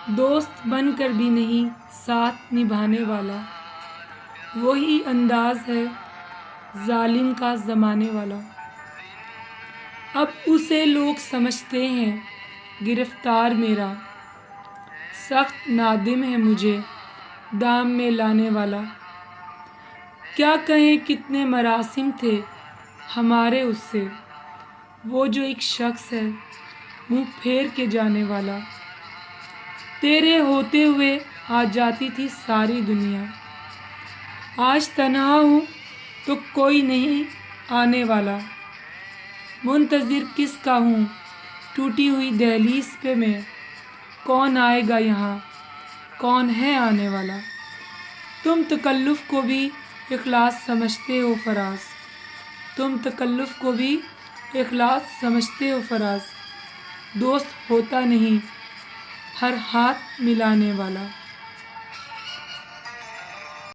دوست بن کر بھی نہیں ساتھ نبھانے والا، وہی انداز ہے ظالم کا زمانے والا۔ اب اسے لوگ سمجھتے ہیں گرفتار میرا، سخت نادم ہے مجھے دام میں لانے والا۔ کیا کہیں کتنے مراسم تھے ہمارے اس سے، وہ جو ایک شخص ہے منہ پھیر کے جانے والا۔ تیرے ہوتے ہوئے آ جاتی تھی ساری دنیا، آج تنہا ہوں تو کوئی نہیں آنے والا۔ منتظر کس کا ہوں ٹوٹی ہوئی دہلیز پہ میں، کون آئے گا یہاں، کون ہے آنے والا۔ تم تکلف کو بھی اخلاص سمجھتے ہو فراز، تم تکلف کو بھی اخلاص سمجھتے ہو فراز۔ دوست ہوتا نہیں ہر ہاتھ ملانے والا۔